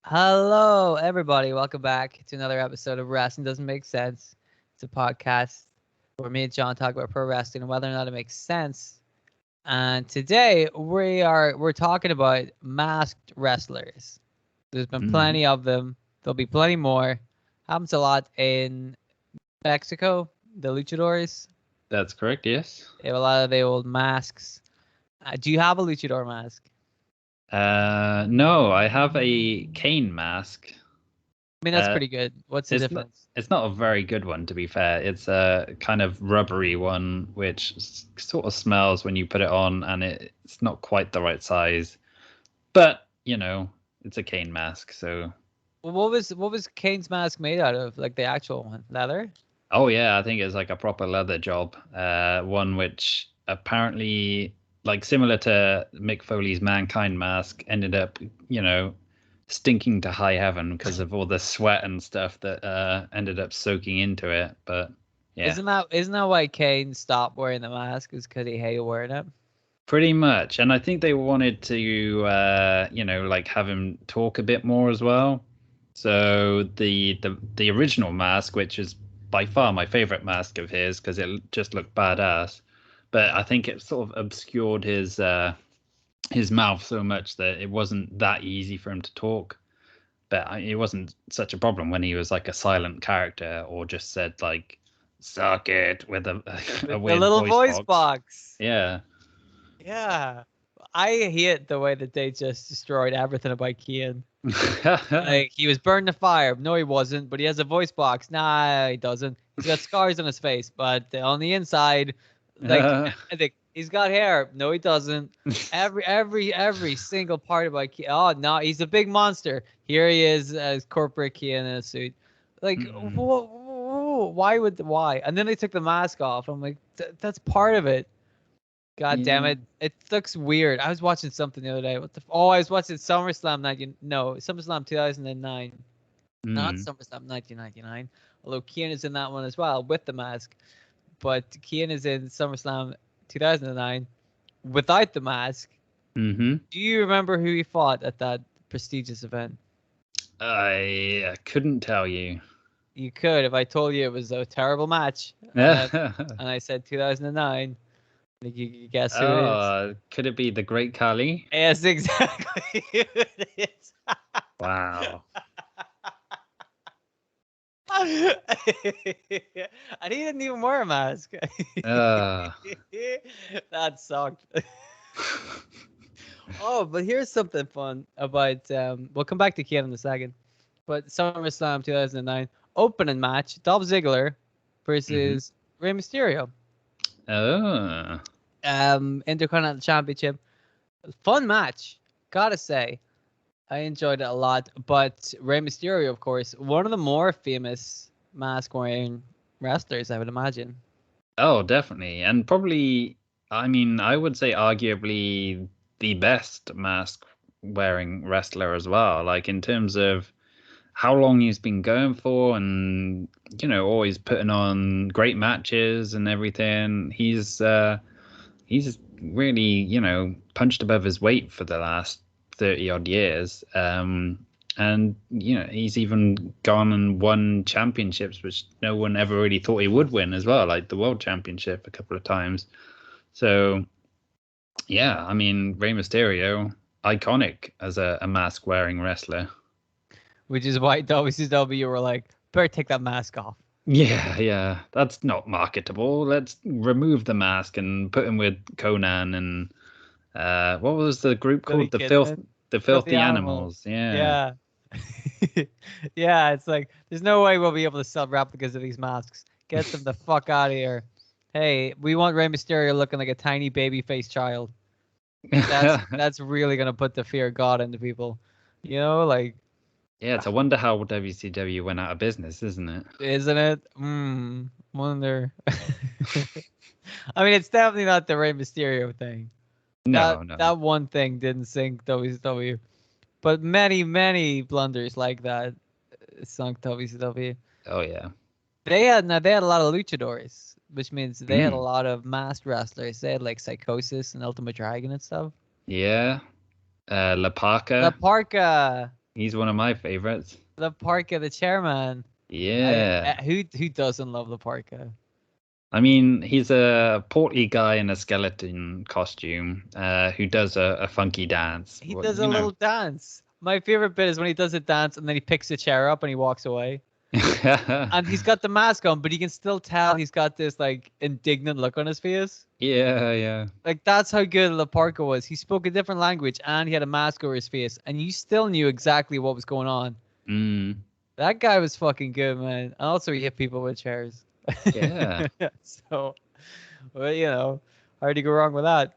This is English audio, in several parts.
Hello, everybody. Welcome back to another episode of Wrestling Doesn't Make Sense. It's a podcast where me and John talk about pro wrestling and whether or not it makes sense. And today we're talking about masked wrestlers. There's been Mm, plenty of them. There'll be plenty more. Happens a lot in Mexico. The luchadors. that's correct, yes. They have a lot of the old masks. Do you have a luchador mask? No, I have a cane mask. I mean, that's Uh, pretty good. What's the it's not difference? it's not a very good one, to be fair. It's a kind of rubbery one, which sort of smells when you put it on, and it's not quite the right size. But, it's a cane mask, so... Well, what was Kane's mask made out of? Like the actual one, leather? Oh, yeah, I think it's like a proper leather job. One which apparently, like similar to Mick Foley's Mankind mask, ended up, stinking to high heaven because of all the sweat and stuff that ended up soaking into it. But yeah, Isn't that why Kane stopped wearing the mask? Is because he hated wearing it? pretty much. And I think they wanted to, like have him talk a bit more as well. So the original mask, which is by far my favorite mask of his because it just looked badass, but I think it sort of obscured his mouth so much that it wasn't that easy for him to talk. But it wasn't such a problem when he was like a silent character or just said like "suck it" with a a With the weird little voice voice box. box. Yeah. Yeah. I hate the way that they just destroyed everything about Kian. Like he was burned in the fire. No, he wasn't. But he has a voice box. Nah, he doesn't. He's got scars on his face, but on the inside, like I think he's got hair. No, he doesn't. Every single part about Kian. Oh no, he's a big monster. Here he is as corporate Kian in a suit. Like Mm. why? And then they took the mask off. I'm like, that's part of it. God damn Yeah. it! It looks weird. I was watching something the other day. Oh, I was watching SummerSlam 2009, not Mm. SummerSlam 1999. Although Kian is in that one as well with the mask, but Kian is in SummerSlam 2009 without the mask. Mm-hmm. Do you remember who he fought at that prestigious event? I couldn't tell you. You could if I told you it was a terrible match, and I said 2009. Think you could guess who it is? Could it be the Great Khali? Yes, exactly who it is. Wow. And he didn't even wear a mask. Uh, That sucked. Oh, but here's something fun about. We'll come back to Kian in a second. But SummerSlam 2009 opening match: Dolph Ziggler versus Rey Mysterio. oh. Intercontinental Championship. Fun match, gotta say. I enjoyed it a lot. But Rey Mysterio, of course, one of the more famous mask-wearing wrestlers, I would imagine. Oh, definitely. And probably, I mean, I would say arguably the best mask wearing wrestler as well. Like in terms of how long he's been going for and, always putting on great matches and everything. He's really, punched above his weight for the last 30 odd years. And he's even gone and won championships, which no one ever really thought he would win as well, like the world championship a couple of times. So yeah, I mean, Rey Mysterio, iconic as a mask wearing wrestler. Which is why WCW were like, better take that mask off. Yeah, that's not marketable. Let's remove the mask and put him with Conan and what was the group Billy called? The Filthy Filthy Animals. Animals. Yeah. Yeah. Yeah, it's like, there's no way we'll be able to sell replicas of these masks. Get them the fuck out of here. Hey, we want Rey Mysterio looking like a tiny baby faced child. That's really gonna put the fear of God into people. Like, Yeah, it's a wonder how WCW went out of business, isn't it? isn't it? Wonder. I mean, it's definitely not the Rey Mysterio thing. That No. that one thing didn't sink WCW, but many blunders like that sunk WCW. Oh yeah. They had a lot of luchadors, which means they had a Mm. lot of masked wrestlers. They had like Psychosis and Ultimate Dragon and stuff. Yeah. La La Parca. Parka. He's one of my favorites. Laparca, the chairman. Yeah. Who doesn't love Laparca? I mean, he's a portly guy in a skeleton costume who does a funky dance. He does a little dance. My favorite bit is when he does a dance and then he picks a chair up and he walks away. And he's got the mask on, but you can still tell he's got this like indignant look on his face. Yeah. Like that's how good Laparca was. He spoke a different language and he had a mask over his face, and you still knew exactly what was going on. That guy was fucking good, man. And also he hit people with chairs. Yeah. So, well, hard to go wrong with that.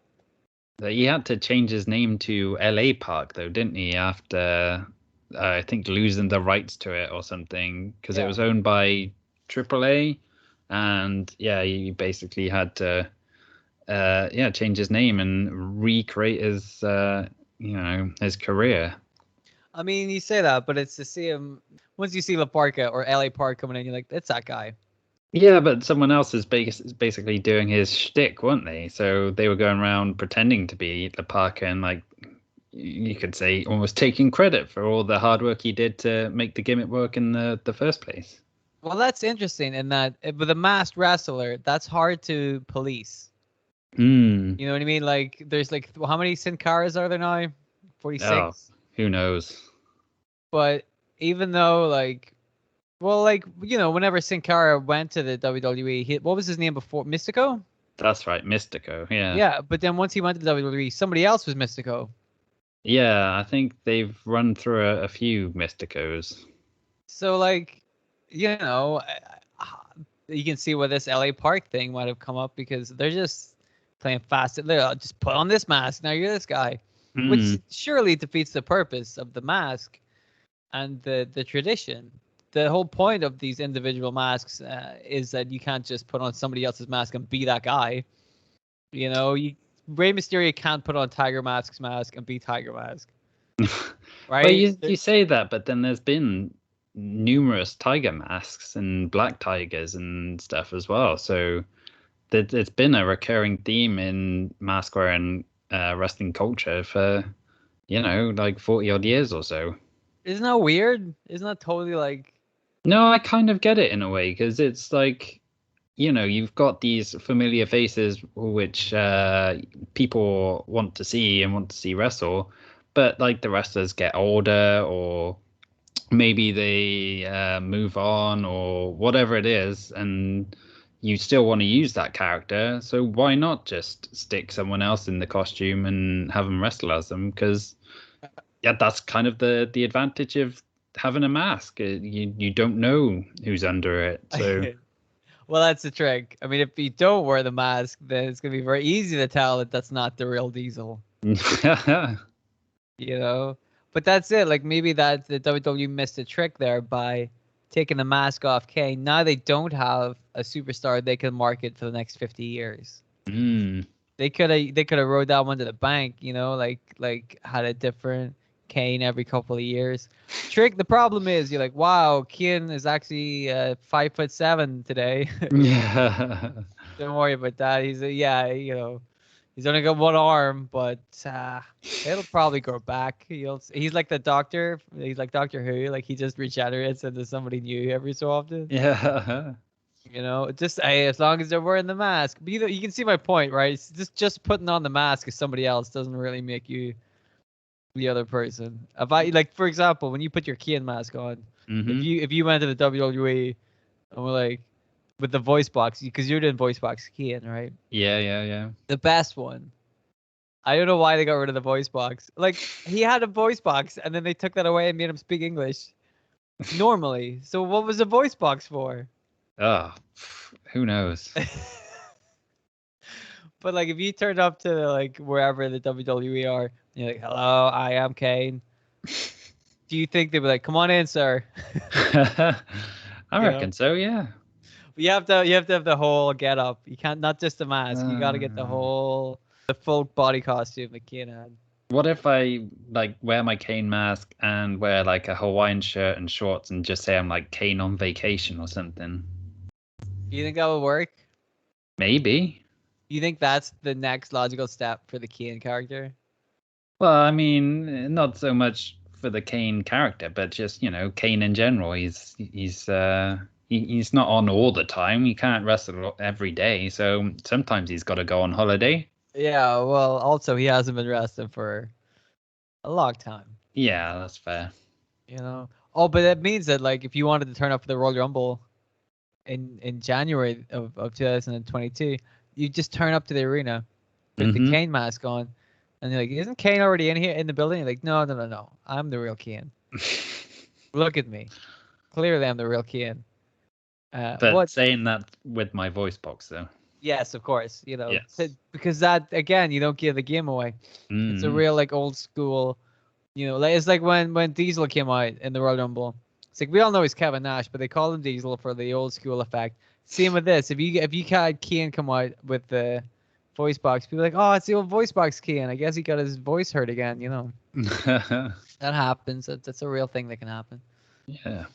He had to change his name to LA Park, though, didn't he? After I think losing the rights to it or something, because it was owned by AAA, and he basically had to change his name and recreate his his career. I mean, you say that, but it's to see him once you see Laparca or LA Park coming in, you're like, it's that guy. Yeah, but someone else is basically doing his shtick, weren't they? So they were going around pretending to be Laparca and, like, you could say almost taking credit for all the hard work he did to make the gimmick work in the first place. Well, that's interesting in that with a masked wrestler, that's hard to police. You know what I mean? Like, there's like, how many Sin Caras are there now? 46? Oh, who knows? But even though, like, well, like, whenever Sin Cara went to the WWE, what was his name before? Mystico? That's right, Mystico, yeah. Yeah, but then once he went to the WWE, somebody else was Mystico. Yeah, I think they've run through a few Mysticos. So, like, you can see where this LA Park thing might have come up because they're just playing fast. They're just put on this mask. Now you're this guy, which surely defeats the purpose of the mask and the tradition. The whole point of these individual masks is that you can't just put on somebody else's mask and be that guy. Rey Mysterio can't put on Tiger Mask's mask and be Tiger Mask. Right? Well, you say that, but then there's been numerous Tiger Masks and Black Tigers and stuff as well. So it's been a recurring theme in mask wearing wrestling culture for, like 40 odd years or so. Isn't that weird? Isn't that totally like... No, I kind of get it in a way because it's like, you've got these familiar faces which people want to see wrestle, but like the wrestlers get older or maybe they move on or whatever it is, and you still want to use that character. So why not just stick someone else in the costume and have them wrestle as them? Because that's kind of the advantage of having a mask. You don't know who's under it. So well, that's the trick. I mean, if you don't wear the mask, then it's gonna be very easy to tell that that's not the real Diesel. But that's it. Like, maybe that the WWE missed a trick there by taking the mask off Kane. Now they don't have a superstar they can market for the next 50 years. They could have rode that one to the bank, like had a different Kane every couple of years. The problem is you're like, wow, Kane is actually 5'7" today. Yeah. Don't worry about that. He's he's only got one arm, but it'll probably grow back. He's like the Doctor. He's like Doctor Who. Like, he just regenerates into somebody new every so often. Yeah. Just as long as they're wearing the mask. But you can see my point, right? It's just putting on the mask as somebody else doesn't really make you the other person. For example, when you put your Kane mask on, if you went to the WWE and we're like, with the voice box, because you're doing voice box Kane, right? Yeah. The best one. I don't know why they got rid of the voice box. Like, he had a voice box and then they took that away and made him speak English normally. So what was the voice box for? Oh, who knows? But like, if you turned up to like wherever the WWE are, you're like, hello, I am Kane. Do you think they'd be like, come on in, sir? I reckon so, yeah. You have to have the whole get up. You can't, not just the mask. You got to get the full body costume that Kane had. What if I like wear my Kane mask and wear like a Hawaiian shirt and shorts and just say I'm like Kane on vacation or something? Do you think that would work? Maybe. Do you think that's the next logical step for the Kane character? Well, I mean, not so much for the Kane character, but just Kane in general. He's not on all the time. He can't wrestle every day, so sometimes he's got to go on holiday. Yeah, well, also he hasn't been wrestling for a long time. Yeah, that's fair. Oh, but that means that like if you wanted to turn up for the Royal Rumble in January of 2022, you just turn up to the arena with the Kane mask on, and you're like, isn't Kane already in here in the building? You're like, no, I'm the real Kane. Look at me. Clearly, I'm the real Kane. But saying that with my voice box, though. Yes, of course. Yes. Because that again, you don't give the game away. It's a real like old school. It's like when Diesel came out in the Royal Rumble. It's like we all know he's Kevin Nash, but they call him Diesel for the old school effect. Same with this. If you had Kane come out with the voice box, people are like, oh, it's the old voice box Kane. I guess he got his voice hurt again. That happens. That's a real thing that can happen. Yeah.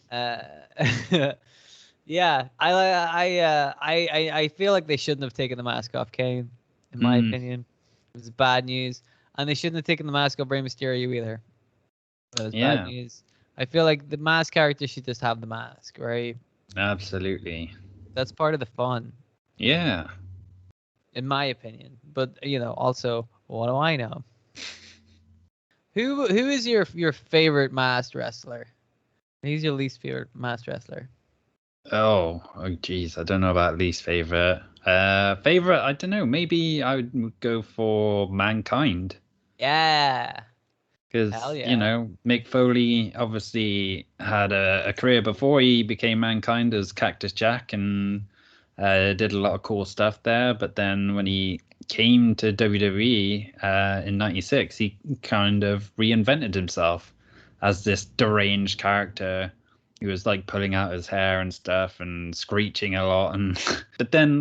Yeah. I feel like they shouldn't have taken the mask off Kane. In my opinion, it was bad news, and they shouldn't have taken the mask off Rey Mysterio either. That was bad news. I feel like the mask character should just have the mask, right? Absolutely. That's part of the fun. Yeah. In my opinion. But also, what do I know? Who is your favorite masked wrestler? Who's your least favorite masked wrestler? Oh, geez, I don't know about least favorite. Favorite, I don't know. Maybe I would go for Mankind. Yeah. Because, Mick Foley obviously had a career before he became Mankind as Cactus Jack and did a lot of cool stuff there. But then when he came to WWE in '96, he kind of reinvented himself as this deranged character. He was like pulling out his hair and stuff and screeching a lot. But then,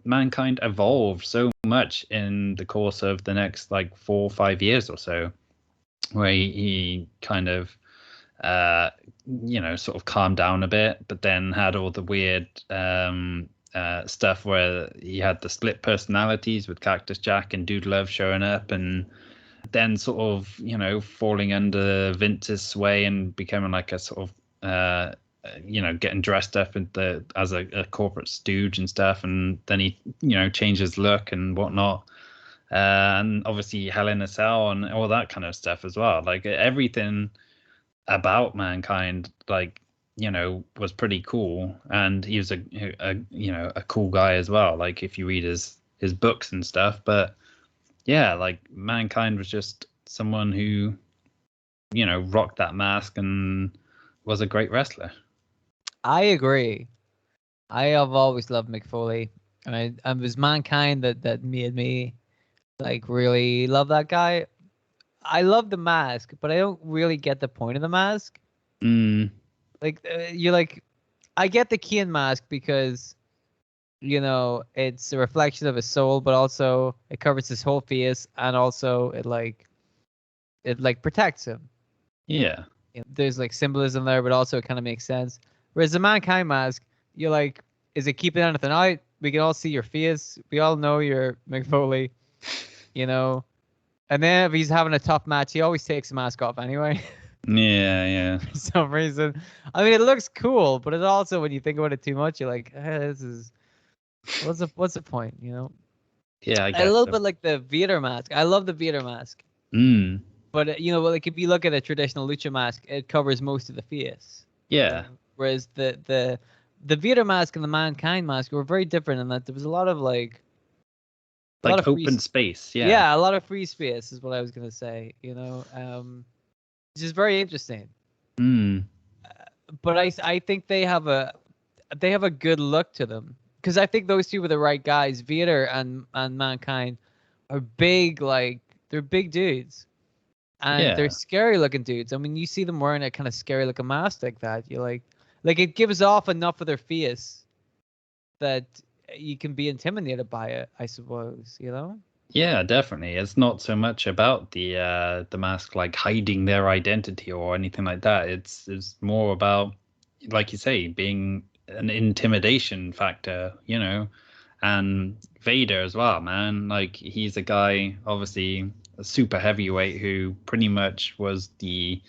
Mankind evolved so much in the course of the next 4 or 5 years or so, where he kind of, sort of calmed down a bit, but then had all the weird stuff where he had the split personalities with Cactus Jack and Dude Love showing up, and then sort of, falling under Vince's sway and becoming like a sort of, getting dressed up as a corporate stooge and stuff, and then he, changed his look and whatnot. And obviously Hell in a Cell and all that kind of stuff as well. Like everything about Mankind, was pretty cool, and he was a cool guy as well. Like if you read his books and stuff, but yeah, Mankind was just someone who, rocked that mask and was a great wrestler. I agree. I have always loved Mick Foley, and it was Mankind that made me really love that guy. I love the mask, but I don't really get the point of the mask. I get the Kane mask because it's a reflection of his soul, but also it covers his whole face, and also it protects him. Yeah. There's symbolism there, but also it kind of makes sense. Whereas the Mankind mask, you're like, is it keeping anything out? We can all see your face. We all know you're Mick Foley. And then if he's having a tough match, he always takes the mask off anyway. Yeah. For some reason. I mean, it looks cool, but it also, when you think about it too much, you're like, this is, what's the point, Yeah, I guess a little bit like the Vader mask. I love the Vader mask. But if you look at a traditional lucha mask, it covers most of the face. Yeah. Whereas the Vader mask and the Mankind mask were very different in that there was a lot of open space. Yeah, a lot of free space is what I was gonna say. Which is very interesting. But I think they have a good look to them, because I think those two were the right guys. Vader and Mankind are big, they're big dudes, and they're scary looking dudes. I mean, you see them wearing a kind of scary looking mask like that, you're like it gives off enough of their face that you can be intimidated by it, I suppose. Yeah, definitely. It's not so much about the mask hiding their identity or anything like that. It's more about, like you say, being an intimidation factor, and Vader as well, man. He's a guy, obviously super heavyweight who pretty much was the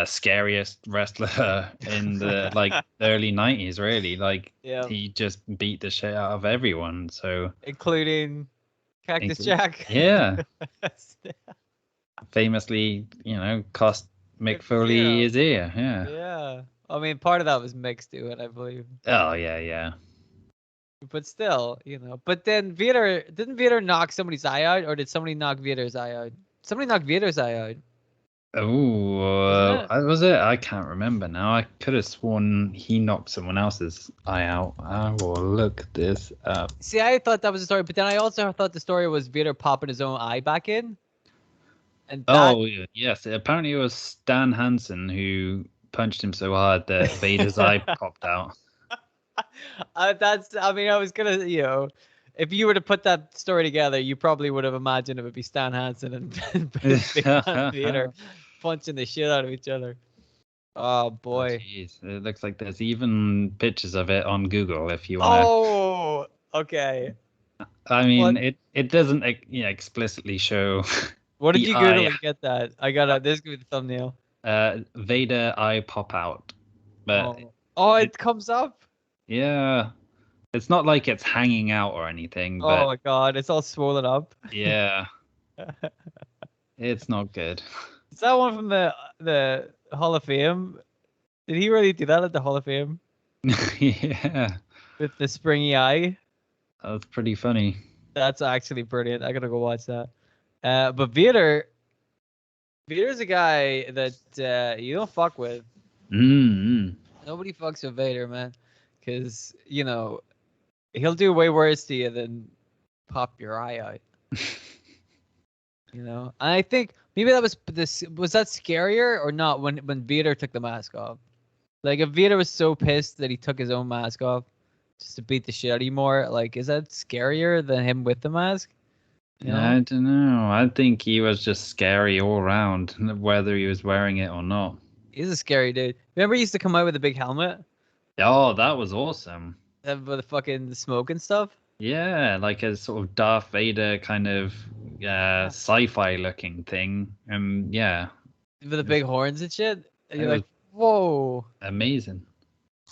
scariest wrestler in the like early 90s, really. Like he just beat the shit out of everyone. So including Cactus Jack. Yeah. Famously, cost Mick Foley his ear. Yeah. Yeah. I mean, part of that was Mick's doing, I believe. Oh yeah. But still, But then didn't Vader knock somebody's eye out, or did somebody knock Vader's eye out? Somebody knocked Vader's eye out. Oh, was it? I can't remember now. I could have sworn he knocked someone else's eye out. I will look this up. See, I thought that was the story, but then I also thought the story was Vader popping his own eye back in. And yes. Apparently it was Stan Hansen who punched him so hard that Vader's eye popped out. I was gonna, if you were to put that story together, you probably would have imagined it would be Stan Hansen and Vader punching the shit out of each other. Oh boy! Jeez, it looks like there's even pictures of it on Google if you want. Oh, okay. I mean, it doesn't explicitly show. What did you Google to get that? I got this is the thumbnail. Vader eye pop out, but it comes up. Yeah, it's not like it's hanging out or anything. But, oh my god, it's all swollen up. Yeah, it's not good. Is that one from the Hall of Fame? Did he really do that at the Hall of Fame? Yeah. With the springy eye. That's pretty funny. That's actually brilliant. I gotta go watch that. But Vader's a guy that you don't fuck with. Mm-hmm. Nobody fucks with Vader, man. Because, he'll do way worse to you than pop your eye out. And I think maybe that was that scarier or not when Vader took the mask off? Like, if Vader was so pissed that he took his own mask off just to beat the shit out of you more, like, is that scarier than him with the mask? I don't know. I think he was just scary all around, whether he was wearing it or not. He's a scary dude. Remember he used to come out with a big helmet? Oh, that was awesome. With the fucking smoke and stuff? Yeah, like a sort of Darth Vader kind of sci-fi looking thing. Yeah. With the big horns and shit? And you're like, whoa. Amazing.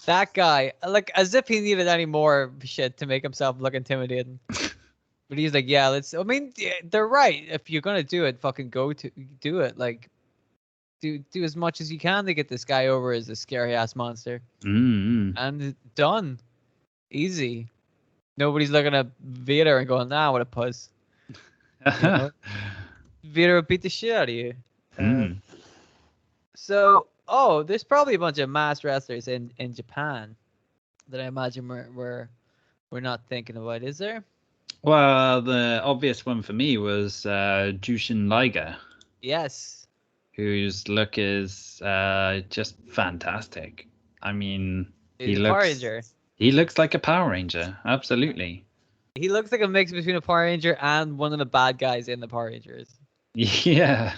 That guy, like, as if he needed any more shit to make himself look intimidating. But he's like, yeah, they're right. If you're going to do it, fucking do it. Like, do as much as you can to get this guy over as a scary ass monster. Mm-hmm. And done. Easy. Nobody's looking at Vader and going, nah, what a puss. Vader will beat the shit out of you. So, there's probably a bunch of masked wrestlers in Japan that I imagine we're not thinking about, is there? Well, the obvious one for me was Jushin Liger. Yes. Whose look is just fantastic. I mean, he looks like a Power Ranger. Absolutely. He looks like a mix between a Power Ranger and one of the bad guys in the Power Rangers. Yeah.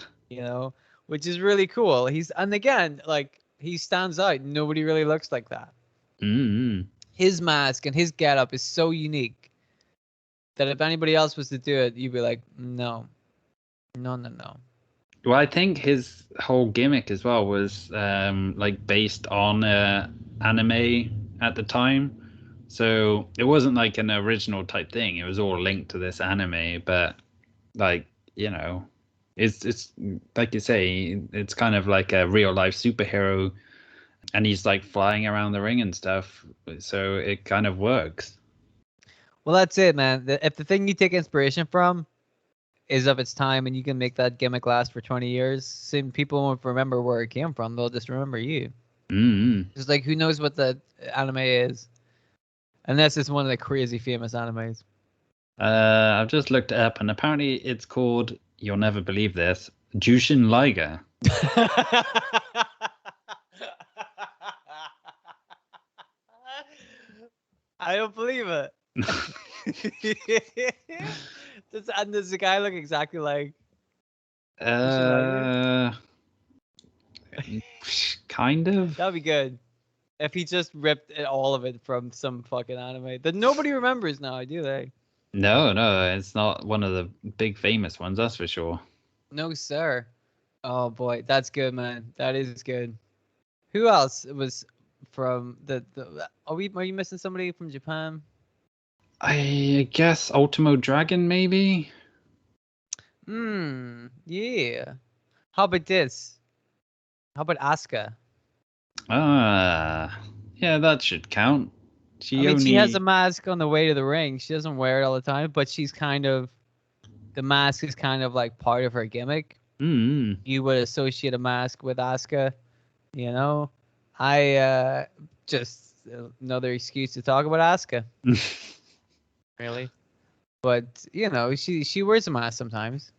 Which is really cool. And again, like, he stands out. Nobody really looks like that. Mm-hmm. His mask and his getup is so unique that if anybody else was to do it, you'd be like, no. Well, I think his whole gimmick as well was like based on anime at the time. So it wasn't like an original type thing. It was all linked to this anime, but like, it's like you say, it's kind of like a real life superhero and he's like flying around the ring and stuff. So it kind of works. Well, that's it, man. If the thing you take inspiration from is of its time and you can make that gimmick last for 20 years, people won't remember where it came from. They'll just remember you. Mm-hmm. It's like, who knows what the anime is? Unless it's one of the crazy famous animes. I've just looked it up and apparently it's called, you'll never believe this, Jushin Liger. I don't believe it. Does the guy look exactly like? Kind of. That'd be good. If he just ripped all of it from some fucking anime that nobody remembers now, do they? No, it's not one of the big famous ones, that's for sure. No, sir. Oh boy, that's good, man. That is good. Who else was from the? Are you missing somebody from Japan? I guess Ultimo Dragon, maybe. Yeah. How about this? How about Asuka? Yeah, that should count. I mean, she has a mask on the way to the ring. She doesn't wear it all the time, but she's kind of the mask is kind of like part of her gimmick. You would associate a mask with Asuka, you know. I just another excuse to talk about Asuka. Really, but she wears a mask sometimes.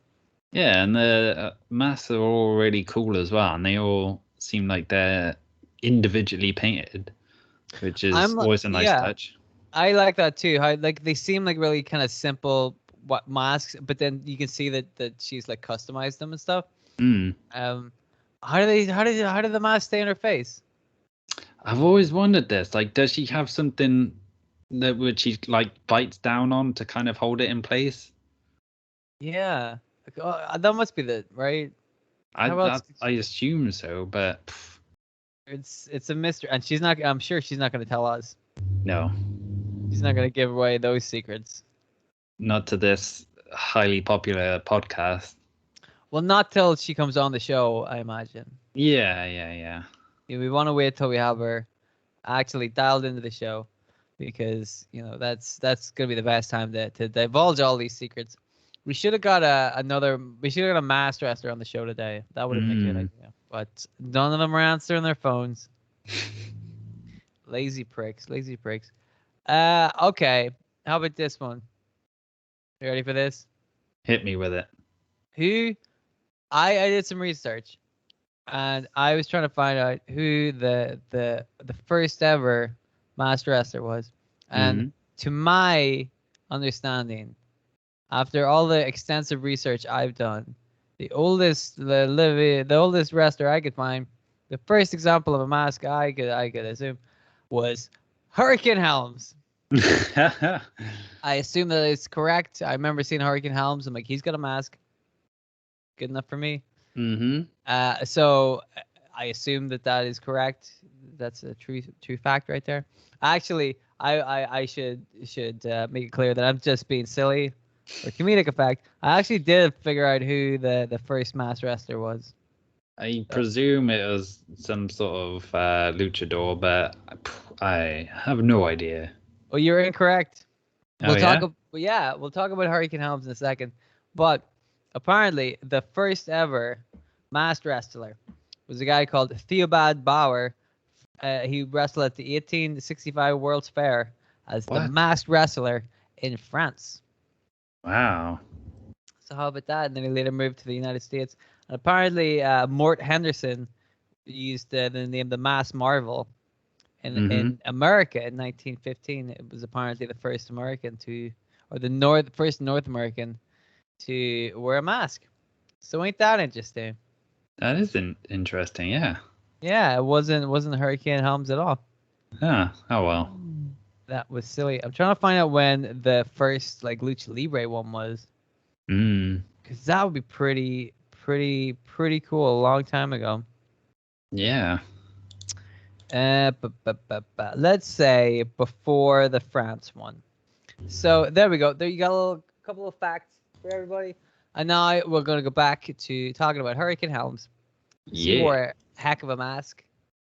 Yeah, and the masks are all really cool as well, and they all seem like they're individually painted, which is always a nice touch. I like that too. How like they seem like really kind of simple masks, but then you can see that she's like customized them and stuff. How do the masks stay on her face? I've always wondered this. Like, does she have something that which she like bites down on to kind of hold it in place? Yeah, that must be the right. I assume so, but it's a mystery, and she's not. I'm sure she's not going to tell us. No, she's not going to give away those secrets. Not to this highly popular podcast. Well, not till she comes on the show, I imagine. Yeah. We want to wait till we have her actually dialed into the show, because that's gonna be the best time to divulge all these secrets. We should have got a masked wrestler on the show today. That would have been a good idea. But none of them are answering their phones. Lazy pricks. Okay. How about this one? You ready for this? Hit me with it. I did some research, and I was trying to find out who the first ever masked wrestler was. And to my understanding, after all the extensive research I've done, the oldest wrestler I could find, the first example of a mask I could assume, was Hurricane Helms. I assume that it's correct. I remember seeing Hurricane Helms. I'm like, he's got a mask. Good enough for me. So I assume that is correct. That's a true fact right there. Actually, I should make it clear that I'm just being silly for comedic effect. I actually did figure out who the first masked wrestler was. I presume it was some sort of luchador, but I have no idea. Well, you're incorrect. We'll talk about Hurricane Helms in a second. But apparently, the first ever masked wrestler was a guy called Theobald Bauer. He wrestled at the 1865 World's Fair as the masked wrestler in France. Wow. So how about that? And then he later moved to the United States. And apparently, Mort Henderson used the name The Masked Marvel in America in 1915. It was apparently the first American first North American to wear a mask. So ain't that interesting? That is interesting, yeah. Yeah, it wasn't Hurricane Helms at all. Oh well. That was silly. I'm trying to find out when the first like Lucha Libre one was. Because that would be pretty cool. A long time ago. Yeah. Let's say before the France one. So there we go. There you got a couple of facts for everybody. And now we're going to go back to talking about Hurricane Helms. Yeah. He wore a heck of a mask.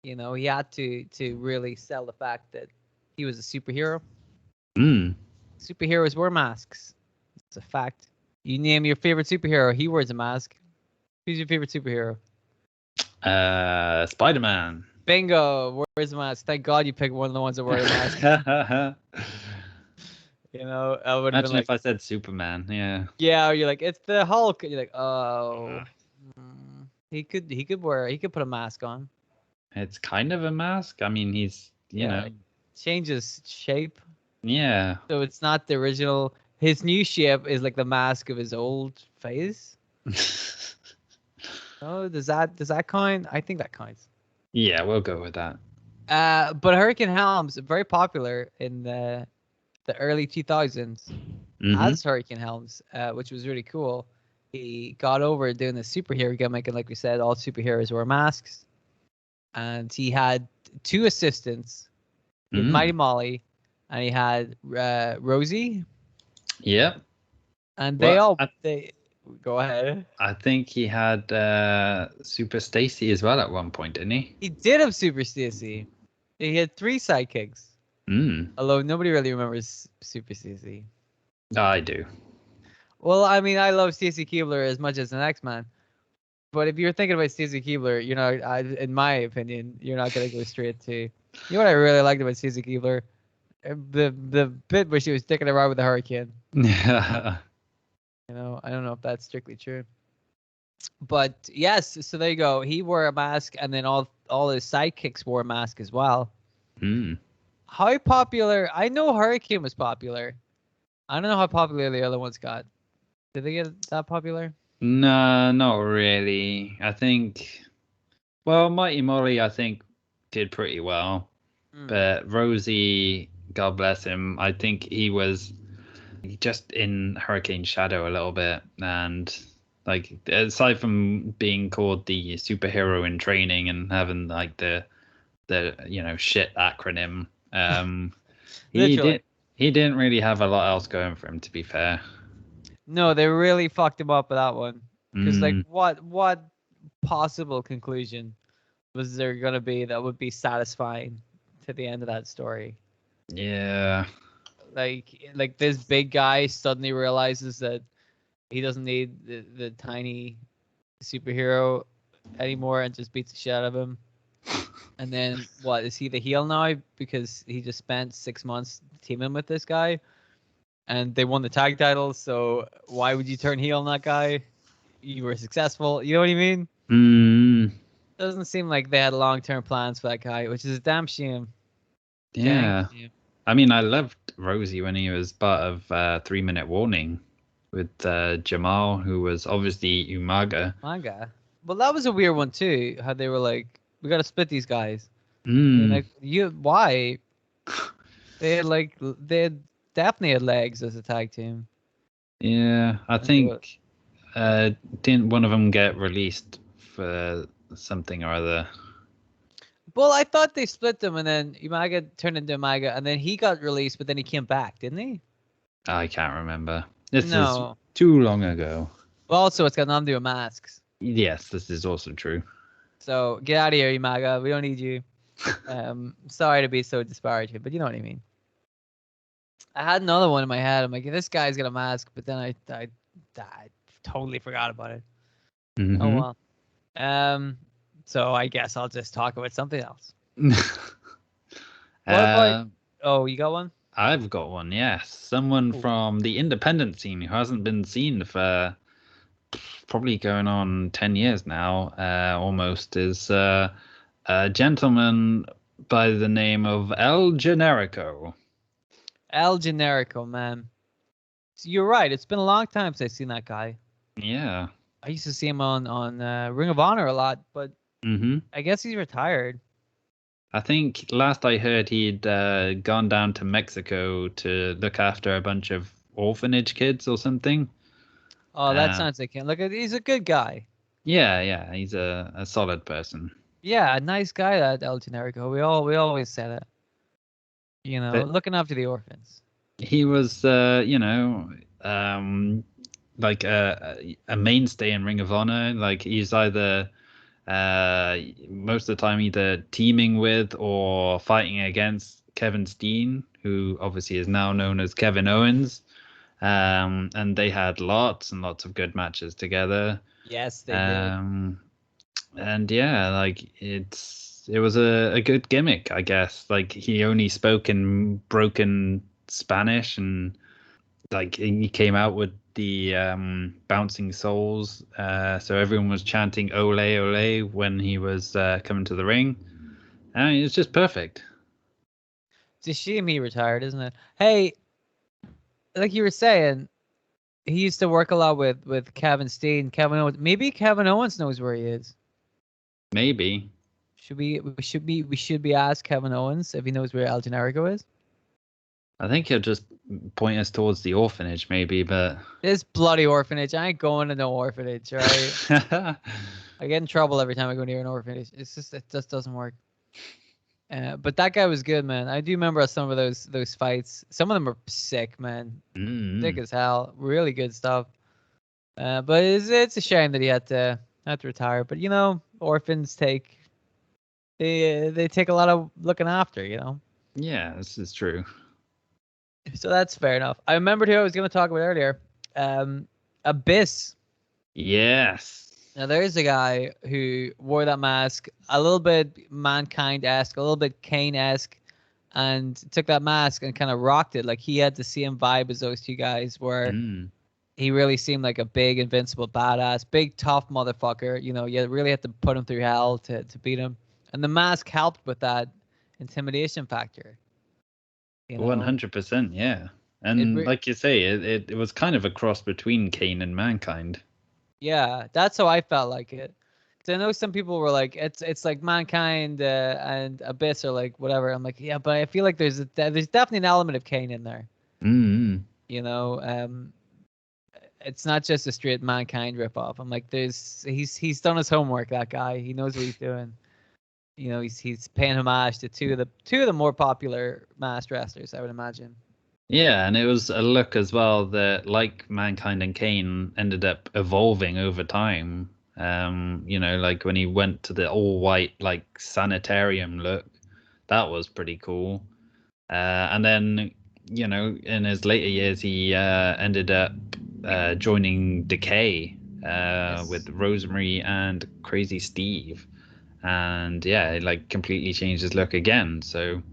He had to really sell the fact that he was a superhero. Superheroes wear masks. It's a fact. You name your favorite superhero, he wears a mask. Who's your favorite superhero? Spider-Man. Bingo. Wears a mask. Thank God you picked one of the ones that wear a mask. I would imagine if I said Superman. Yeah. Yeah, or you're like, it's the Hulk. You're like, oh. He could put a mask on. It's kind of a mask. I mean, he's changes shape. Yeah. So it's not the original. His new shape is like the mask of his old face. Oh, does that count? I think that counts. Yeah, we'll go with that. But Hurricane Helms, very popular in the early 2000s as Hurricane Helms, which was really cool. he got over doing the superhero gimmick, and like we said, all superheroes wore masks. And he had 2 assistants. He had Mighty Molly, and he had Rosie. Yep. And Well, they go ahead. I think he had Super Stacy as well at one point, didn't he? He did have Super Stacy. He had 3 sidekicks. Although nobody really remembers Super Stacy. I do. Well, I mean, I love Stacy Keibler as much as the X-Man. But if you're thinking about Stacy Keibler, you know, in my opinion, you're not gonna go straight to. You know what I really liked about Stacy Keibler? The bit where she was sticking around with the Hurricane. Yeah. You know, I don't know if that's strictly true. But yes, so there you go. He wore a mask, and then all his sidekicks wore a mask as well. How popular? I know Hurricane was popular. I don't know how popular the other ones got. Did they get that popular? No, not really. I think, well, Mighty Molly, I think, did pretty well. But Rosie, God bless him, I think he was just in Hurricane Shadow a little bit. And, like, aside from being called the superhero in training and having, like, the shit acronym, he didn't really have a lot else going for him, to be fair. No, they really fucked him up with that one. Because like, what possible conclusion was there gonna be that would be satisfying to the end of that story? Yeah. Like this big guy suddenly realizes that he doesn't need the tiny superhero anymore and just beats the shit out of him. And then what, is he the heel now because he just spent 6 months teaming with this guy? And they won the tag titles, so why would you turn heel on that guy? You were successful. You know what I mean? Doesn't seem like they had long-term plans for that guy, which is a damn shame. Yeah. I mean, I loved Rosie when he was part of 3 Minute Warning with Jamal, who was obviously Umaga. Well, that was a weird one too. How they were like, we got to split these guys. Like, why? They definitely had legs as a tag team. Yeah, I think didn't one of them get released for something or other? Well, I thought they split them, and then Umaga turned into Umaga, and then he got released, but then he came back, didn't he? I can't remember. This is too long ago. Well, also, it's got nothing to do with masks. Yes, this is also true. So get out of here, Umaga. We don't need you. Sorry to be so disparaging, but you know what I mean. I had another one in my head. I'm like, this guy's got a mask, but then I totally forgot about it. Oh well. So I guess I'll just talk about something else. Oh, you got one? I've got one, yes. Someone from the independent scene who hasn't been seen for probably going on 10 years now, almost, is a gentleman by the name of El Generico. El Generico, man. So you're right. It's been a long time since I've seen that guy. Yeah. I used to see him on Ring of Honor a lot, but I guess he's retired. I think last I heard he'd gone down to Mexico to look after a bunch of orphanage kids or something. Oh, that sounds like him. Look, he's a good guy. Yeah, he's a solid person. Yeah, a nice guy, that El Generico. We always say that. You know, looking after the orphans. He was, like a mainstay in Ring of Honor. Like, he's either most of the time either teaming with or fighting against Kevin Steen, who obviously is now known as Kevin Owens. And they had lots and lots of good matches together. Yes, they did. And yeah, like it was a good gimmick, I guess. Like, he only spoke in broken Spanish, and like he came out with the bouncing souls, so everyone was chanting "Ole, Ole" when he was coming to the ring, and it's just perfect. It's a shame he retired, isn't it? Hey, like you were saying, he used to work a lot with Kevin Steen, Kevin Owens. Maybe Kevin Owens knows where he is. Maybe. We should be asked Kevin Owens if he knows where El Generico is. I think he'll just point us towards the orphanage, maybe, but This bloody orphanage. I ain't going to no orphanage, right? I get in trouble every time I go near an orphanage. It just doesn't work. But that guy was good, man. I do remember some of those fights. Some of them are sick, man. Sick as hell. Really good stuff. But it's a shame that he had to retire. But orphans take they take a lot of looking after. Yeah, this is true. So that's fair enough. I remembered who I was going to talk about earlier. Abyss. Yes. Now there's a guy who wore that mask a little bit Mankind-esque, a little bit Kane-esque, and took that mask and kind of rocked it. Like he had the same vibe as those two guys, where he really seemed like a big invincible badass, big tough motherfucker. You really had to put him through hell to beat him. And the mask helped with that intimidation factor. 100%, yeah. And like you say, it was kind of a cross between Kane and Mankind. Yeah, that's how I felt like it. Because I know some people were like, it's like Mankind and Abyss or like whatever. I'm like, yeah, but I feel like there's definitely an element of Kane in there. It's not just a straight Mankind ripoff. I'm like, he's done his homework. That guy, he knows what he's doing. He's paying homage to two of the more popular masked wrestlers, I would imagine. Yeah, and it was a look as well that, like Mankind and Kane, ended up evolving over time. Like when he went to the all-white, like, sanitarium look, that was pretty cool. And then, in his later years, he ended up joining Decay with Rosemary and Crazy Steve. And yeah, it like completely changed his look again. So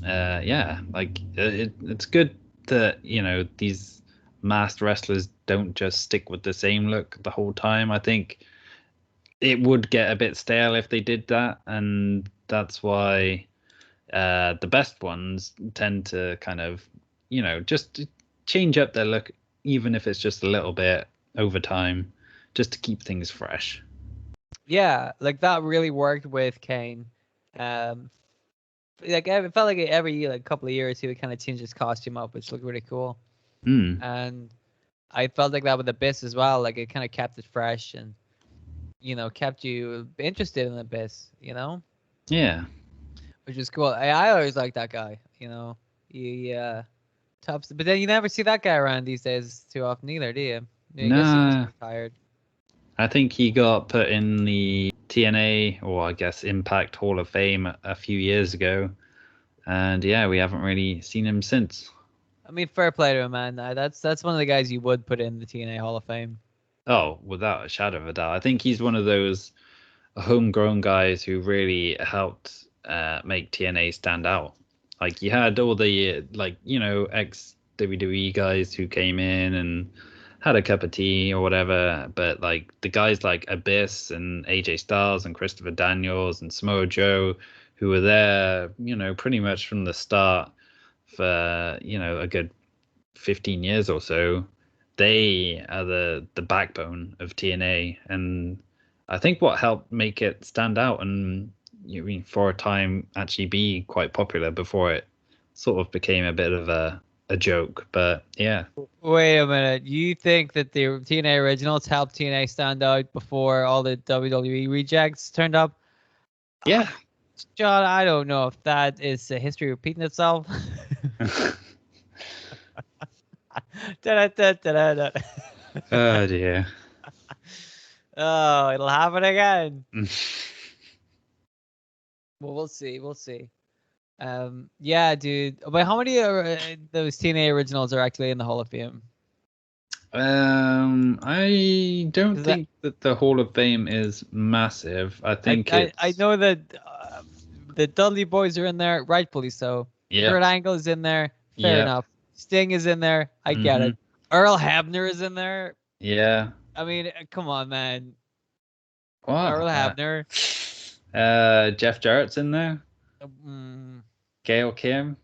it's good that these masked wrestlers don't just stick with the same look the whole time. I think it would get a bit stale if they did that, and that's why the best ones tend to kind of just change up their look, even if it's just a little bit over time, just to keep things fresh. Yeah, like that really worked with Kane. Like it felt like every couple of years he would kind of change his costume up, which looked really cool. And I felt like that with Abyss as well. Like it kind of kept it fresh and kept you interested in Abyss. Yeah, which is cool. I always liked that guy. He tops, but then you never see that guy around these days too often either, do you? I guess he was retired. I think he got put in the TNA, or I guess Impact Hall of Fame a few years ago. And yeah, we haven't really seen him since. I mean, fair play to him, man. That's one of the guys you would put in the TNA Hall of Fame. Oh, without a shadow of a doubt. I think he's one of those homegrown guys who really helped make TNA stand out. Like you had all the ex WWE guys who came in and had a cup of tea or whatever, but like the guys like Abyss and AJ Styles and Christopher Daniels and Samoa Joe, who were there, pretty much from the start for a good 15 years or so, they are the backbone of TNA, and I think what helped make it stand out and for a time actually be quite popular before it sort of became a bit of a joke. But yeah. Wait a minute. You think that the TNA originals helped TNA stand out before all the WWE rejects turned up? Yeah. John, I don't know if that is history repeating itself. Oh dear. Oh, it'll happen again. Well, we'll see. We'll see. Yeah, dude. But how many those TNA originals are actually in the Hall of Fame? I don't think that the Hall of Fame is massive. I think I know that the Dudley Boys are in there, rightfully so. Yeah. Kurt Angle is in there. Fair enough. Sting is in there. I get it. Earl Hebner is in there. Yeah. I mean, come on, man. What? Earl Hebner. Jeff Jarrett's in there. Gail Kim.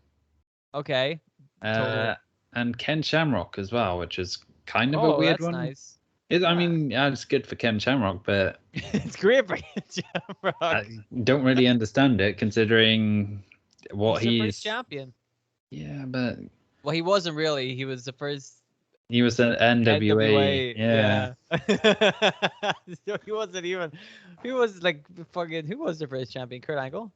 Okay. Totally. And Ken Shamrock as well, which is kind of a weird one. Nice. I mean, it's good for Ken Shamrock, but it's great for Ken Shamrock. I don't really understand it, considering what he's champion. Yeah, but Well, he wasn't really. He was the first he was an NWA. Yeah. So he wasn't even. He was like fucking. Who was the first champion? Kurt Angle.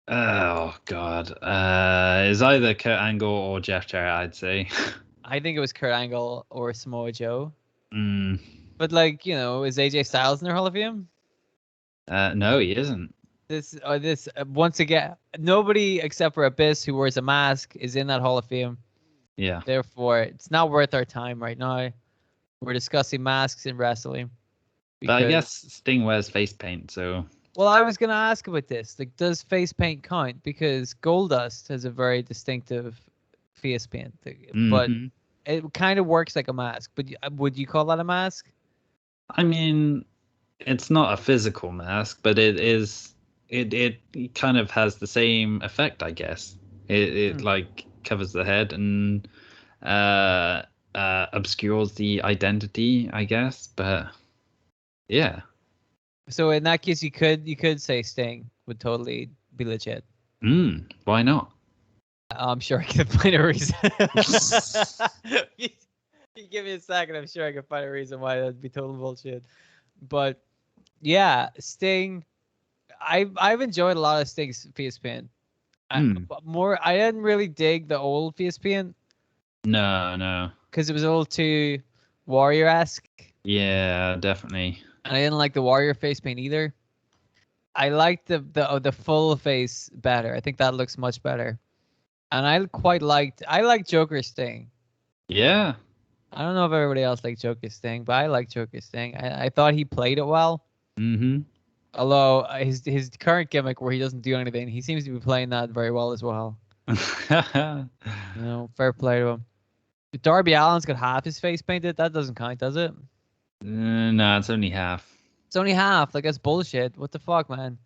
Oh God. It's either Kurt Angle or Jeff Jarrett, I'd say. I think it was Kurt Angle or Samoa Joe. Mm. But like, is AJ Styles in their Hall of Fame? No, he isn't. This once again, nobody except for Abyss, who wears a mask, is in that Hall of Fame. Yeah. Therefore, it's not worth our time right now. We're discussing masks in wrestling. But I guess Sting wears face paint, so. Well, I was gonna ask about this. Like, does face paint count? Because Goldust has a very distinctive face paint, but it kind of works like a mask. But would you call that a mask? I mean, it's not a physical mask, but it is. It kind of has the same effect, I guess. It like covers the head and obscures the identity, I guess. But yeah. So in that case, you could say Sting would totally be legit. Why not? I'm sure I can find a reason. you give me a second. I'm sure I can find a reason why that'd be total bullshit. But yeah, Sting. I've enjoyed a lot of Sting's face paint. I didn't really dig the old face paint. No. Because it was a little too Warrior-esque. Yeah, definitely. And I didn't like the Warrior face paint either. I liked the full face better. I think that looks much better. And I liked Joker Sting. Yeah. I don't know if everybody else liked Joker Sting, but I like Joker Sting. I thought he played it well. Although his current gimmick where he doesn't do anything, he seems to be playing that very well as well. Fair play to him. Darby Allin's got half his face painted. That doesn't count, does it? No, it's only half. It's only half. Like, that's bullshit. What the fuck, man?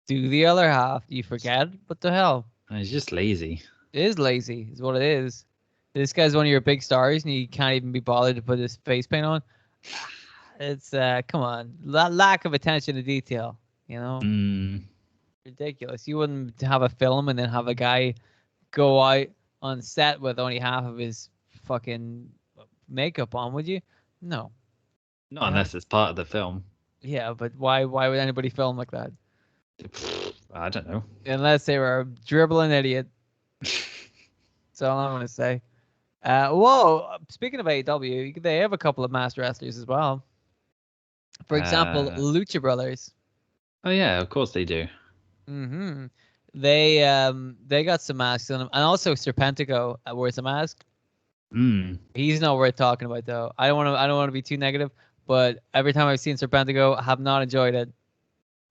Do the other half. Do you forget? What the hell? He's just lazy. It is lazy, is what it is. This guy's one of your big stars, and you can't even be bothered to put his face paint on. It's come on, lack of attention to detail. Ridiculous. You wouldn't have a film and then have a guy go out on set with only half of his fucking makeup on, would you? No. Not unless it's part of the film. Yeah, but why would anybody film like that? I don't know. Unless they were a dribbling idiot. That's all I'm gonna say. Whoa! Speaking of AEW, they have a couple of masked wrestlers as well. For example, Lucha Brothers. Oh yeah, of course they do. They got some masks on them, and also Serpentico wears a mask. He's not worth talking about though. I don't want to be too negative, but every time I've seen Serpentico, I have not enjoyed it.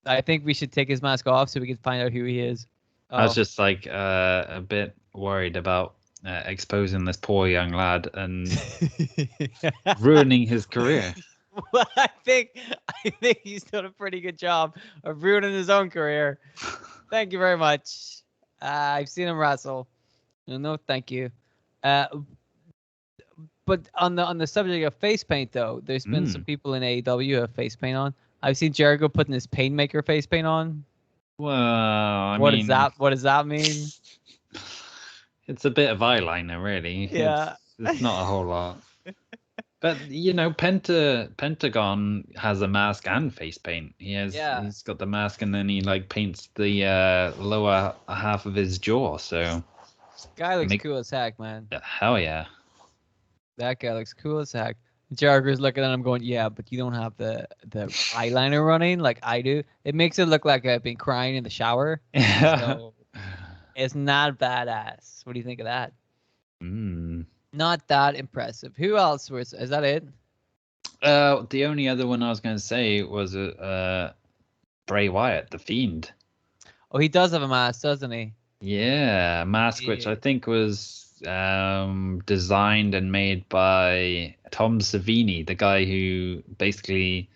I think we should take his mask off so we can find out who he is. I was just like a bit worried about exposing this poor young lad and ruining his career. Well, I think he's done a pretty good job of ruining his own career. Thank you very much. I've seen him wrestle. No, thank you. But on the subject of face paint, though, there's been some people in AEW who have face paint on. I've seen Jericho putting his Painmaker face paint on. Well, what does that mean? It's a bit of eyeliner, really. Yeah. It's not a whole lot. But Pentagon has a mask and face paint. He's got the mask and then he like paints the lower half of his jaw. So guy looks cool as heck, man. Hell yeah. That guy looks cool as heck. Jericho's looking at him going, yeah, but you don't have the eyeliner running like I do. It makes it look like I've been crying in the shower. So it's not badass. What do you think of that? Not that impressive. Who else is that it? The only other one I was going to say was Bray Wyatt, the Fiend. Oh, he does have a mask, doesn't he? Yeah, a mask which I think was designed and made by Tom Savini, the guy who basically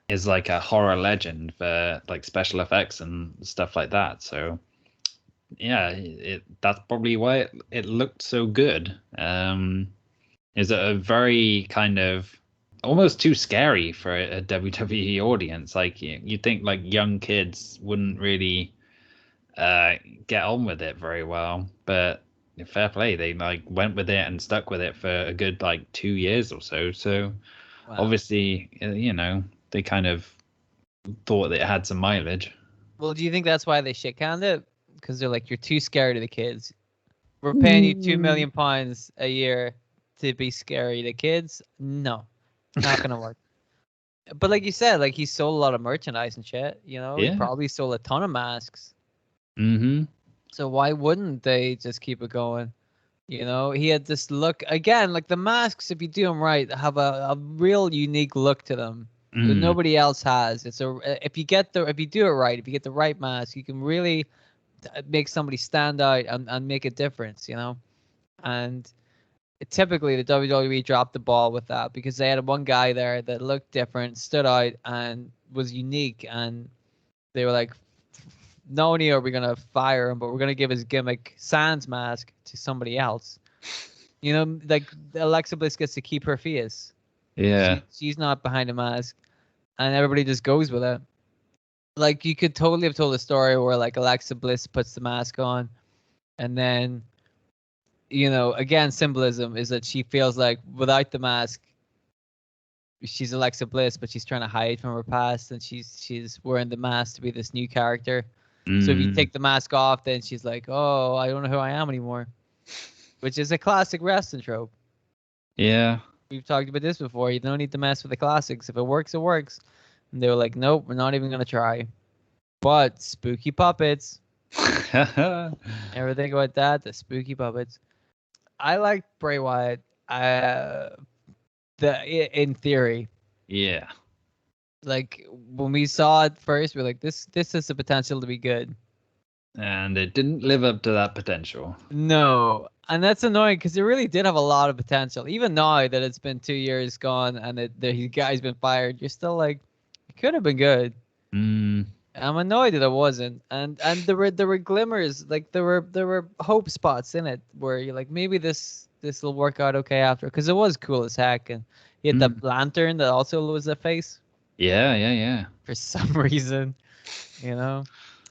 is like a horror legend for like special effects and stuff like that. So yeah, that's probably why it looked so good. Is a very kind of almost too scary for a WWE audience. Like you think like young kids wouldn't really get on with it very well, but fair play. They like went with it and stuck with it for a good like 2 years or so. So Wow. obviously, they kind of thought that it had some mileage. Well, do you think that's why they shit canned it? Because they're like, you're too scared of the kids. We're paying you £2 million a year to be scary to kids. No, not gonna work. But like you said, like he sold a lot of merchandise and shit. You know, he Yeah. probably sold a ton of masks. Mm-hmm. So why wouldn't they just keep it going? You know, he had this look again, like the masks. If you do them right, have a real unique look to them that nobody else has. It's if you do it right, if you get the right mask, you can really make somebody stand out and make a difference. You know, and typically the WWE dropped the ball with that because they had one guy there that looked different, stood out, and was unique, and they were like, not only are we gonna fire him, but we're gonna give his gimmick Sans mask to somebody else. You know, like Alexa Bliss gets to keep her face. Yeah. She's not behind a mask, and everybody just goes with it. Like you could totally have told a story where like Alexa Bliss puts the mask on, and then, you know, again, symbolism is that she feels like without the mask, she's Alexa Bliss, but she's trying to hide from her past, and she's wearing the mask to be this new character. So if you take the mask off, then she's like, "Oh, I don't know who I am anymore," which is a classic wrestling trope. Yeah. We've talked about this before. You don't need to mess with the classics. If it works, it works. And they were like, "Nope, we're not even gonna try." But spooky puppets. Ever think about that? The spooky puppets. I like Bray Wyatt. In theory. Yeah. Like when we saw it first, we're like, this has the potential to be good. And it didn't live up to that potential. No, and that's annoying because it really did have a lot of potential. Even now that it's been 2 years gone and the guy's been fired, you're still like, it could have been good. I'm annoyed that it wasn't. And there were glimmers, like there were hope spots in it where you're like, maybe this will work out okay after, because it was cool as heck, and he had the lantern that also was a face. Yeah. For some reason, you know.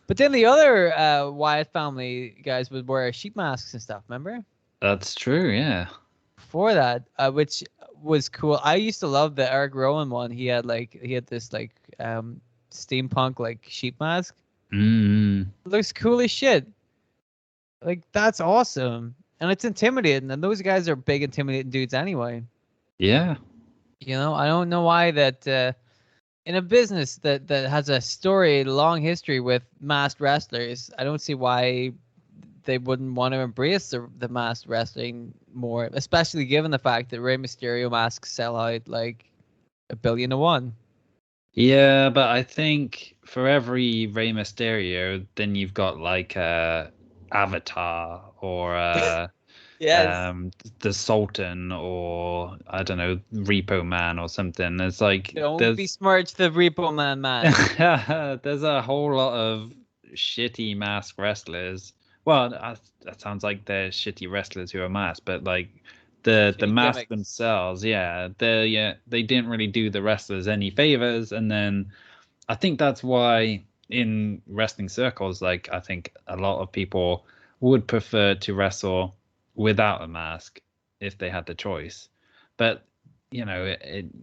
But then the other Wyatt family guys would wear sheep masks and stuff. Remember? That's true. Yeah. Before that, which was cool. I used to love the Eric Rowan one. He had this steampunk like sheep mask. It looks cool as shit. Like that's awesome, and it's intimidating. And those guys are big, intimidating dudes anyway. Yeah. You know, I don't know why that. In a business that has a long history with masked wrestlers, I don't see why they wouldn't want to embrace the masked wrestling more, especially given the fact that Rey Mysterio masks sell out like 1,000,000,001. Yeah, but I think for every Rey Mysterio, then you've got like Avatar or Yes. the Sultan, or I don't know, Repo Man or something. It's like Don't besmirch the Repo Man man. there's a whole lot of shitty masked wrestlers. Well, that sounds like they're shitty wrestlers who are masked, but like the masks gimmicks. themselves, they didn't really do the wrestlers any favors. And then I think that's why in wrestling circles, like I think a lot of people would prefer to wrestle without a mask if they had the choice. But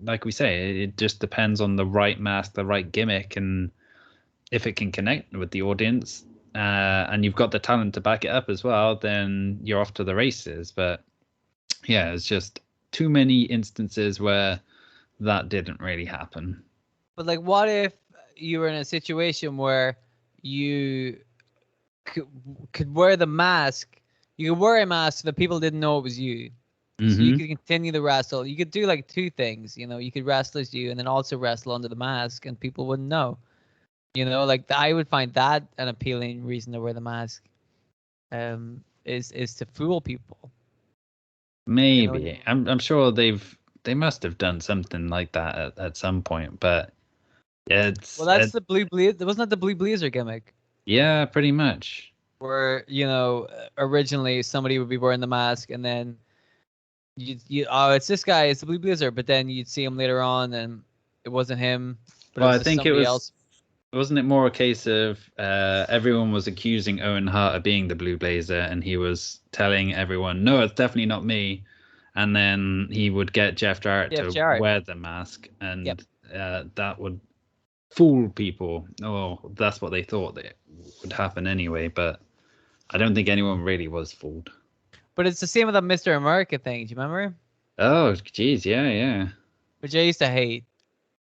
like we say, it just depends on the right mask, the right gimmick, and if it can connect with the audience, and you've got the talent to back it up as well, then you're off to the races. But yeah, it's just too many instances where that didn't really happen. But like, what if you were in a situation where you could wear the mask? You could wear a mask so that people didn't know it was you. So you could continue to wrestle. You could do like two things, you know. You could wrestle as you, and then also wrestle under the mask, and people wouldn't know. You know, like I would find that an appealing reason to wear the mask. Is to fool people. Maybe. You know? I'm sure they must have done something like that at some point, but it's that's the blue blazer. Wasn't that the blue blazer gimmick? Yeah, pretty much. Where, you know, originally somebody would be wearing the mask, and then it's this guy, it's the blue blazer, but then you'd see him later on and it wasn't him, but Well, it was somebody else. Wasn't it more a case of everyone was accusing Owen Hart of being the Blue Blazer, and he was telling everyone, "No, it's definitely not me." And then he would get Jeff Jarrett Jeff to Jarrett. wear the mask, Yep. and that would fool people. Oh, that's what they thought that would happen anyway. But I don't think anyone really was fooled. But it's the same with the Mr. America thing. Do you remember? Oh, geez, yeah, Which I used to hate.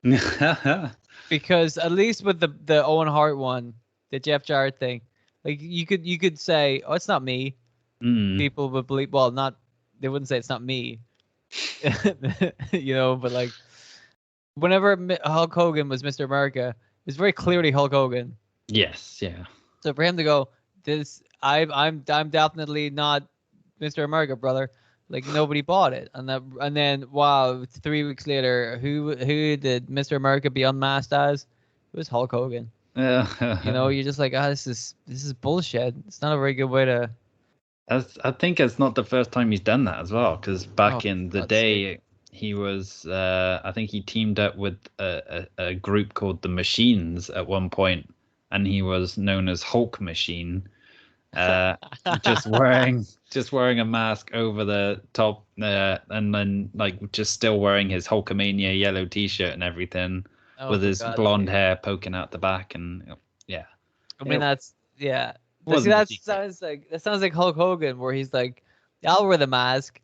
yeah. Because at least with the Owen Hart one, the Jeff Jarrett thing, like you could say, "Oh, it's not me." People would believe. Well, not they wouldn't say it's not me, But like, whenever Hulk Hogan was Mr. America, it was very clearly Hulk Hogan. Yes, yeah. So for him to go, I'm definitely not Mr. America, brother. Like nobody bought it, and then wow, 3 weeks later, who did Mr. America be unmasked as? It was Hulk Hogan. You're just like, this is bullshit. It's not a very good way to. I think it's not the first time he's done that as well, because back in the day, he was, I think he teamed up with a group called the Machines at one point, and he was known as Hulk Machine, just wearing a mask over the top, and then like just still wearing his Hulkamania yellow T-shirt and everything, with his blonde hair poking out the back, and yeah. I mean, that's yeah. See, that sounds like Hulk Hogan, where he's like, I'll wear the mask,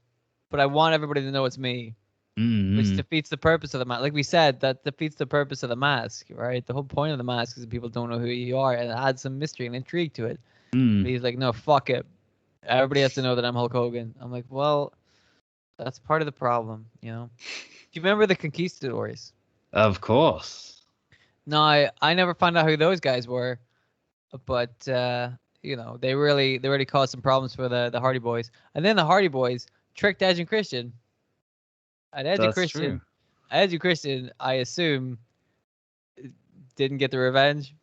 but I want everybody to know it's me. Which defeats the purpose of the mask. Like we said, that defeats the purpose of the mask, right? The whole point of the mask is that people don't know who you are, and it adds some mystery and intrigue to it. But he's like, no, fuck it. Everybody has to know that I'm Hulk Hogan. I'm like, well, that's part of the problem, Do you remember the Conquistadors? Of course. No, I never found out who those guys were, but they really caused some problems for the Hardy Boys. And then the Hardy Boys tricked Edge and Christian. And Edge and Christian, I assume, didn't get the revenge.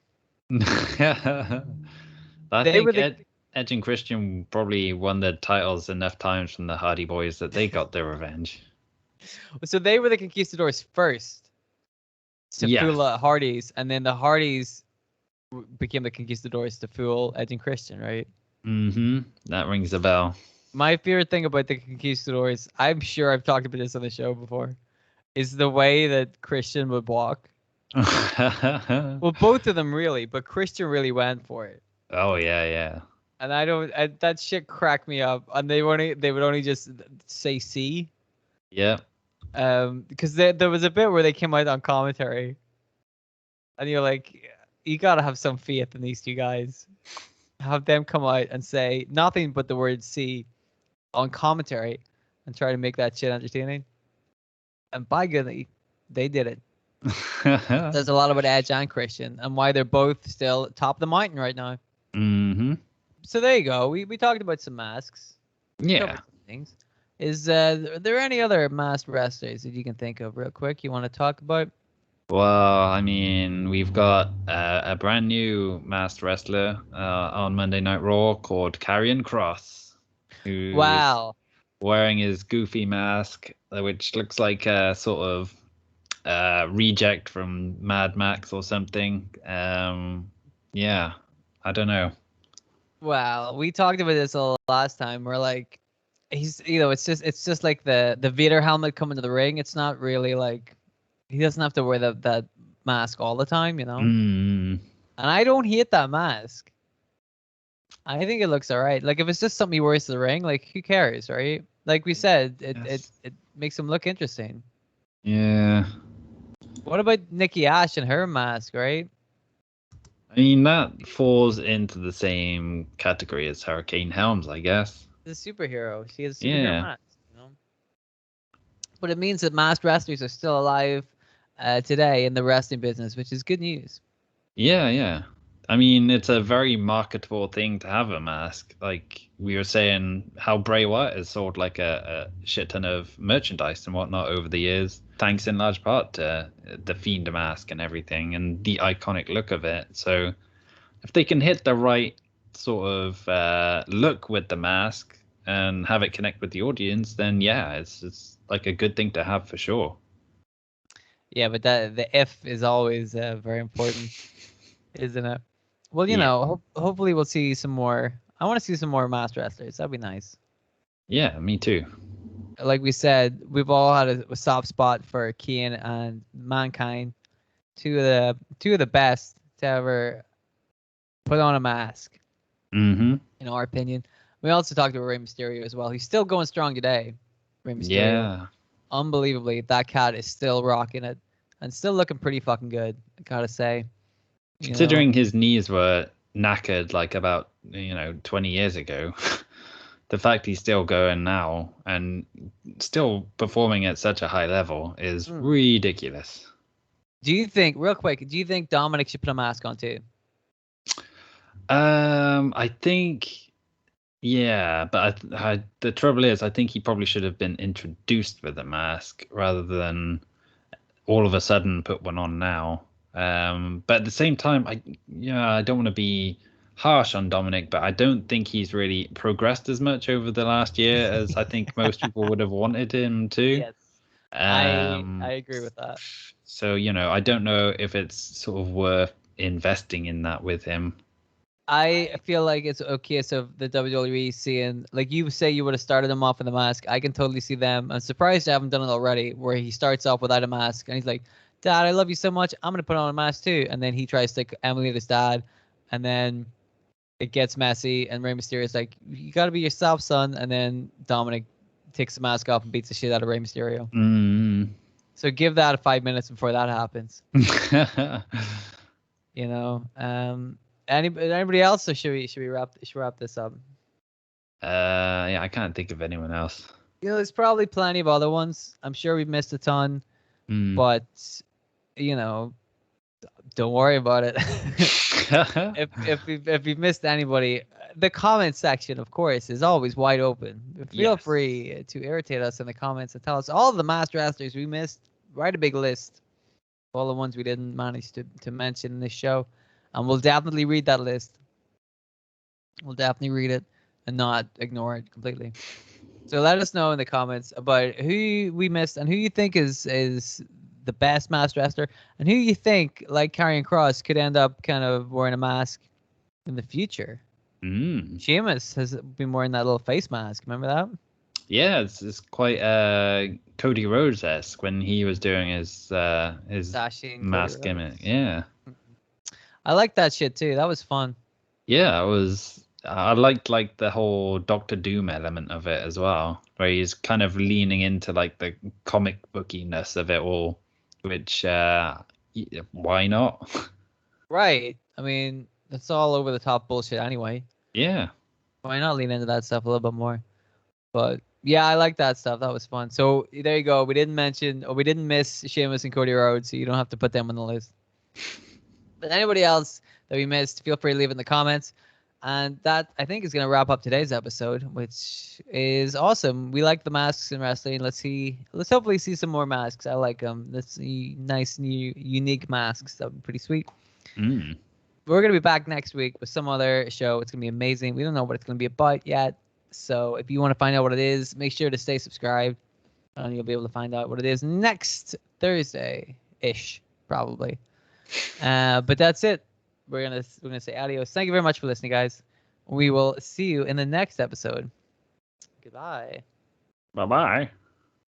I think Edge and Christian probably won the titles enough times from the Hardy Boys that they got their revenge. So they were the Conquistadors first to fool the Hardys, and then the Hardys became the Conquistadors to fool Edge and Christian, right? That rings a bell. My favorite thing about the Conquistadors, I'm sure I've talked about this on the show before, is the way that Christian would walk. Well, both of them really, but Christian really went for it. Oh yeah. And that shit cracked me up. And they would only just say C. Yeah. Because there was a bit where they came out on commentary, and you're like, you gotta have some faith in these two guys. Have them come out and say nothing but the word C on commentary and try to make that shit entertaining. And by goodness, they did it. There's a lot about Edge and Christian and why they're both still top of the mountain right now. So there you go. We talked about some masks. Yeah. Things. Is there any other masked wrestlers that you can think of real quick you want to talk about? Well, I mean, we've got a brand new masked wrestler on Monday Night Raw called Karrion Kross. Who's wearing his goofy mask, which looks like a sort of reject from Mad Max or something. Yeah, I don't know. Well, we talked about this last time. We're like, he's it's just like the Vader helmet coming to the ring. It's not really like he doesn't have to wear that mask all the time, And I don't hate that mask. I think it looks alright. Like if it's just something he wears to the ring, like who cares, right? Like we said, it makes him look interesting. Yeah. What about Nikki Ash and her mask, right? I mean, that falls into the same category as Hurricane Helms, I guess. The superhero. She has a superhero mask, But it means that masked wrestlers are still alive today in the wrestling business, which is good news. Yeah. I mean, it's a very marketable thing to have a mask. Like we were saying, how Bray Wyatt has sold like a shit ton of merchandise and whatnot over the years, thanks in large part to the Fiend mask and everything and the iconic look of it. So if they can hit the right sort of look with the mask and have it connect with the audience, then yeah, it's like a good thing to have for sure. Yeah, but the if is always very important. isn't it? Well, you know, hopefully we'll see some more. I want to see some more masked wrestlers. That'd be nice. Yeah, me too. Like we said, we've all had a soft spot for Kane and Mankind, two of the best to ever put on a mask. Mm-hmm. In our opinion. We also talked about Rey Mysterio as well. He's still going strong today. Rey Mysterio. Yeah. Unbelievably, that cat is still rocking it and still looking pretty fucking good, I gotta say. Considering his knees were knackered like about 20 years ago, the fact he's still going now and still performing at such a high level is ridiculous. Do you think, real quick, Dominic should put a mask on too? I think, yeah, but the trouble is, I think he probably should have been introduced with a mask rather than all of a sudden put one on now. But at the same time, I don't want to be harsh on Dominic, but I don't think he's really progressed as much over the last year as I think most people would have wanted him to. Yes, I agree with that. So, I don't know if it's sort of worth investing in that with him. I feel like it's a case of the WWE seeing, like you say, you would have started him off with a mask. I can totally see them. I'm surprised I haven't done it already, where he starts off without a mask and he's like, "Dad, I love you so much. I'm gonna put on a mask too." And then he tries to emulate his dad, and then it gets messy. And Rey Mysterio is like, "You gotta be yourself, son." And then Dominic takes the mask off and beats the shit out of Rey Mysterio. So give that 5 minutes before that happens. Anybody else, or should we wrap this up? Yeah, I can't think of anyone else. There's probably plenty of other ones. I'm sure we've missed a ton, but don't worry about it. if we've missed anybody, the comment section, of course, is always wide open. Feel free to irritate us in the comments and tell us all the masked wrestlers we missed. Write a big list of all the ones we didn't manage to mention in this show. And we'll definitely read that list. We'll definitely read it and not ignore it completely. So let us know in the comments about who we missed and who you think is the best masked wrestler, and who you think, like Karrion Kross, could end up kind of wearing a mask in the future. Sheamus has been wearing that little face mask. Remember that? Yeah, it's quite Cody Rhodes-esque when he was doing his mask gimmick. Yeah. I like that shit too. That was fun. Yeah, I liked like the whole Doctor Doom element of it as well, where he's kind of leaning into like the comic bookiness of it all, which why not? Right. I mean, it's all over the top bullshit anyway. Yeah. Why not lean into that stuff a little bit more? But yeah, I like that stuff. That was fun. So there you go. We didn't miss Sheamus and Cody Rhodes, so you don't have to put them on the list. But anybody else that we missed, feel free to leave it in the comments. And that, I think, is going to wrap up today's episode, which is awesome. We like the masks in wrestling. Let's hopefully see some more masks. I like them. Let's see nice, new, unique masks. That would be pretty sweet. We're going to be back next week with some other show. It's going to be amazing. We don't know what it's going to be about yet. So if you want to find out what it is, make sure to stay subscribed. And you'll be able to find out what it is next Thursday-ish, probably. But that's it. We're gonna say adios. Thank you very much for listening, guys. We will see you in the next episode. Goodbye. Bye-bye.